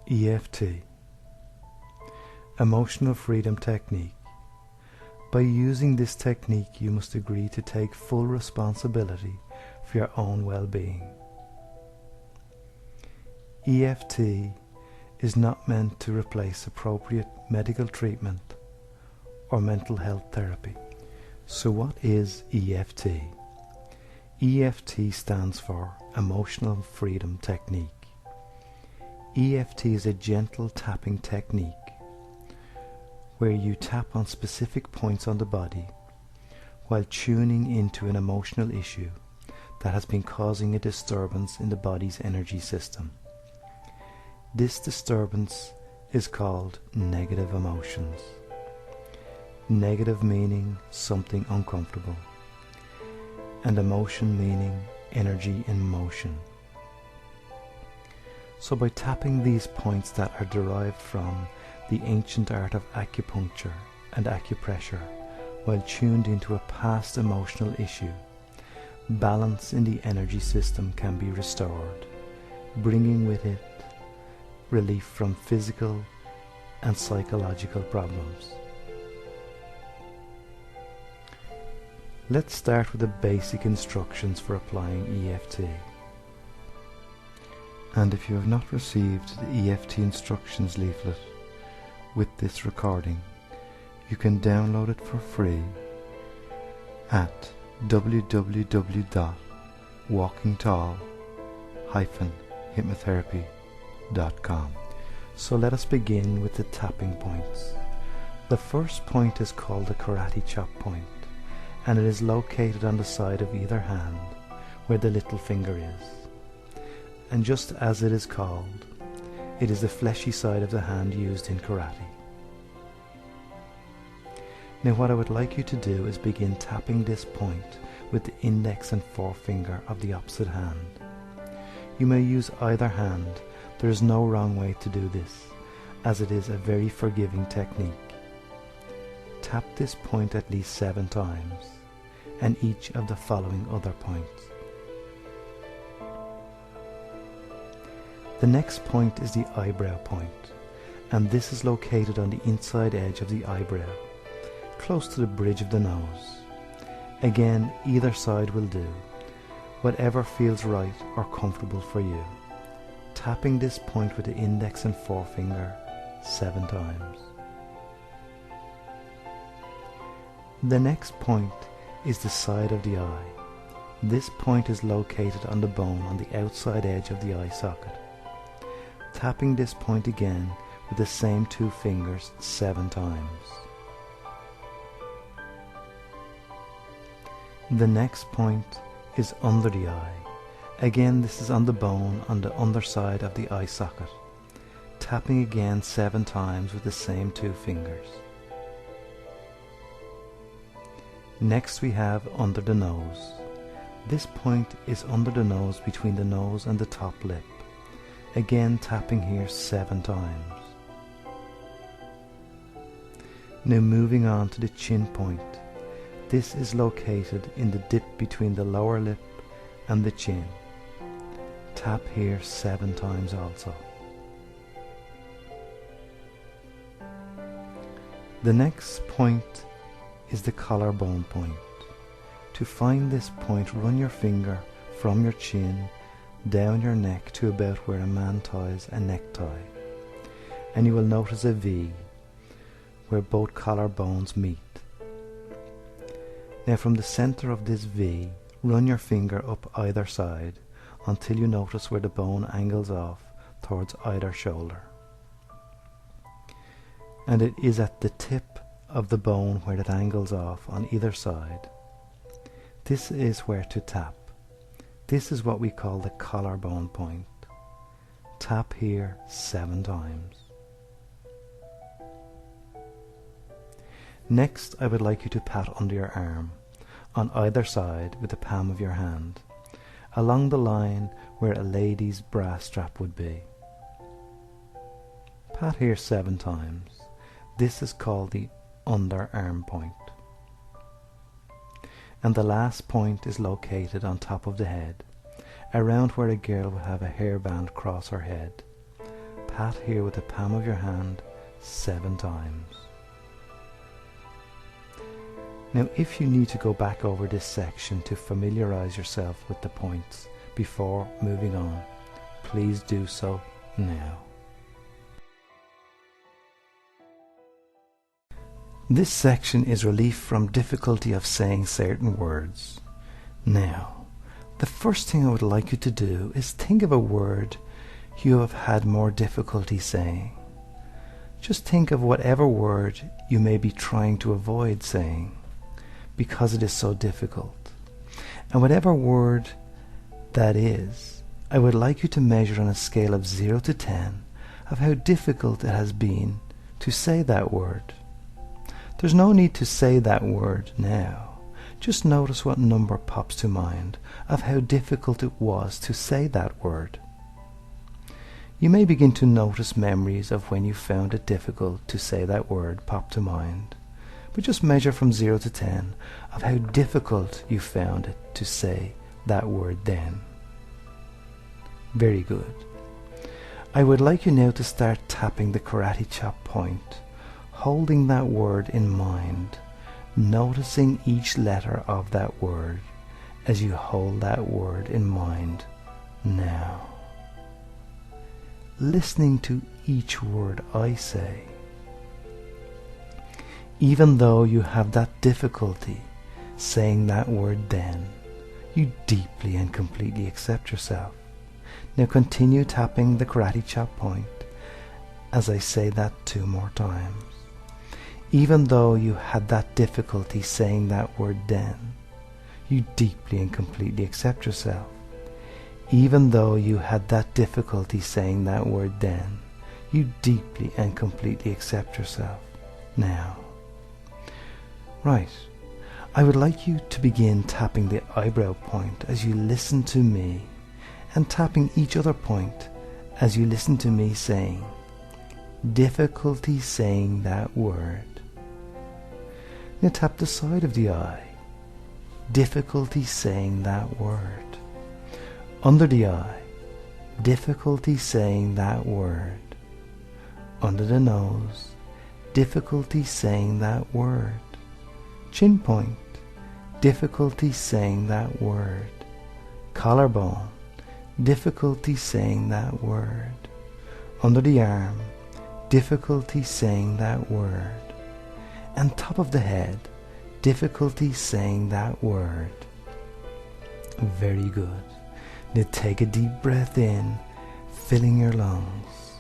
EFT, Emotional Freedom Technique. By using this technique, you must agree to take full responsibility for your own well-being. EFT is not meant to replace appropriate medical treatment or mental health therapy. So what is EFT? EFT stands for Emotional Freedom Technique. EFT is a gentle tapping technique where you tap on specific points on the body while tuning into an emotional issue that has been causing a disturbance in the body's energy system. This disturbance is called negative emotions. Negative meaning something uncomfortable, and emotion meaning energy in motion. So by tapping these points that are derived from the ancient art of acupuncture and acupressure while tuned into a past emotional issue, balance in the energy system can be restored, bringing with it relief from physical and psychological problems. Let's start with the basic instructions for applying EFT. And if you have not received the EFT instructions leaflet with this recording, you can download it for free at www.walkingtall-hypnotherapy.com. So let us begin with the tapping points. The first point is called the karate chop point, and it is located on the side of either hand where the little finger is. And just as it is called, it is the fleshy side of the hand used in karate. Now what I would like you to do is begin tapping this point with the index and forefinger of the opposite hand. You may use either hand. There is no wrong way to do this, as it is a very forgiving technique. Tap this point at least 7 times, and each of the following other points. The next point is the eyebrow point, and this is located on the inside edge of the eyebrow, close to the bridge of the nose. Again, either side will do, whatever feels right or comfortable for you. Tapping this point with the index and forefinger 7 times. The next point is the side of the eye. This point is located on the bone on the outside edge of the eye socket. Tapping this point again with the same 2 fingers 7 times. The next point is under the eye. Again, this is on the bone on the underside of the eye socket. Tapping again 7 times with the same 2 fingers. Next we have under the nose. This point is under the nose between the nose and the top lip. Again, tapping here 7 times. Now moving on to the chin point. This is located in the dip between the lower lip and the chin. Tap here 7 times also. The next point is the collarbone point. To find this point, run your finger from your chin down your neck to about where a man ties a necktie, and you will notice a V where both collarbones meet. Now from the center of this V, run your finger up either side until you notice where the bone angles off towards either shoulder. And it is at the tip of the bone where it angles off on either side. This is where to tap. This is what we call the collarbone point. Tap here 7 times. Next, I would like you to pat under your arm, on either side with the palm of your hand, along the line where a lady's bra strap would be. Pat here 7 times. This is called the underarm point. And the last point is located on top of the head, around where a girl would have a hairband cross her head. pat here with the palm of your hand 7 times. Now, if you need to go back over this section to familiarize yourself with the points before moving on, please do so now. This section is relief from difficulty of saying certain words. Now, the first thing I would like you to do is think of a word you have had more difficulty saying. Just think of whatever word you may be trying to avoid saying because it is so difficult. And whatever word that is, I would like you to measure on a scale of 0 to 10 of how difficult it has been to say that word. There's no need to say that word now. Just notice what number pops to mind of how difficult it was to say that word. You may begin to notice memories of when you found it difficult to say that word pop to mind, but just measure from 0 to 10 of how difficult you found it to say that word then. Very good. I would like you now to start tapping the karate chop point, holding that word in mind, noticing each letter of that word as you hold that word in mind now. Listening to each word I say. Even though you have that difficulty saying that word then, you deeply and completely accept yourself. Now continue tapping the karate chop point as I say that 2 more times. Even though you had that difficulty saying that word then, you deeply and completely accept yourself. Even though you had that difficulty saying that word then, you deeply and completely accept yourself now. Right, I would like you to begin tapping the eyebrow point as you listen to me, and tapping each other point as you listen to me saying, difficulty saying that word. Now tap the side of the eye, difficulty saying that word. Under the eye, difficulty saying that word. Under the nose, difficulty saying that word. Chin point, difficulty saying that word. Collarbone, difficulty saying that word. Under the arm, difficulty saying that word. And top of the head, difficulty saying that word. Very good. Now take a deep breath in, filling your lungs.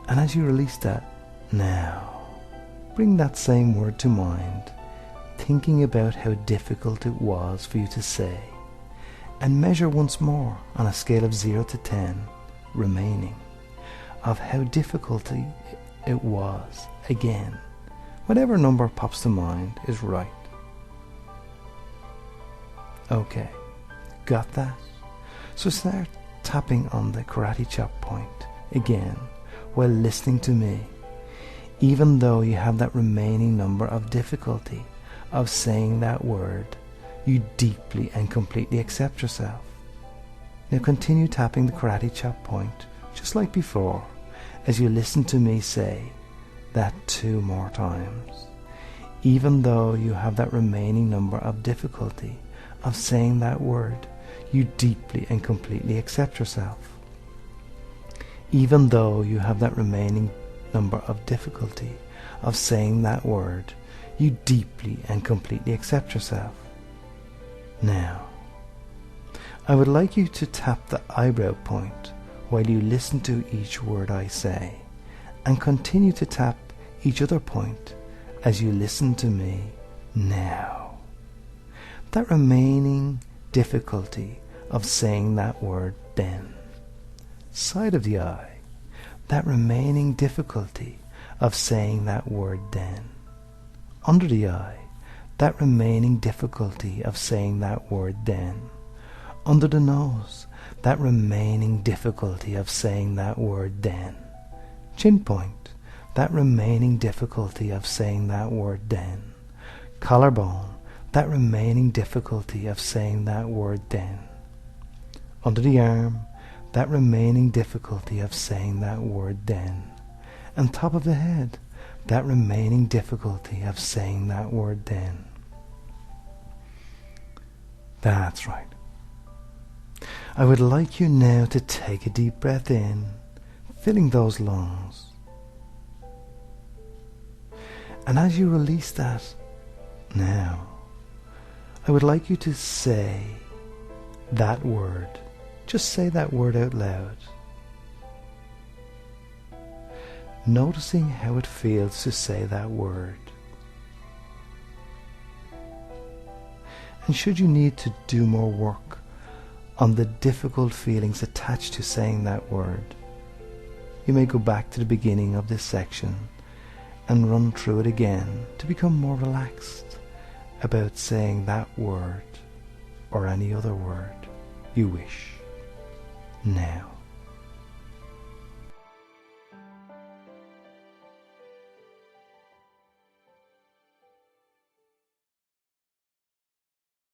And as you release that, now, bring that same word to mind, thinking about how difficult it was for you to say, and measure once more on a scale of 0 to 10, remaining, of how difficult it was. Again, whatever number pops to mind is right. Okay. Got that? So start tapping on the karate chop point again while listening to me, even though you have that remaining number of difficulty of saying that word, you deeply and completely accept yourself. Now continue tapping the karate chop point just like before as you listen to me say that 2 more times, even though you have that remaining number of difficulty of saying that word, you deeply and completely accept yourself. Even though you have that remaining number of difficulty of saying that word, you deeply and completely accept yourself. Now, I would like you to tap the eyebrow point while you listen to each word I say, and continue to tap each other point as you listen to me now. That remaining difficulty of saying that word then. Side of the eye, that remaining difficulty of saying that word then. Under the eye, that remaining difficulty of saying that word then. Under the nose, that remaining difficulty of saying that word then. Chin point, that remaining difficulty of saying that word then. Collarbone, that remaining difficulty of saying that word then. Under the arm, that remaining difficulty of saying that word then. And top of the head, that remaining difficulty of saying that word then. That's right. I would like you now to take a deep breath in, filling those lungs. And as you release that now, I would like you to say that word. Just say that word out loud. Noticing how it feels to say that word. And should you need to do more work on the difficult feelings attached to saying that word, you may go back to the beginning of this section and run through it again to become more relaxed about saying that word or any other word you wish now.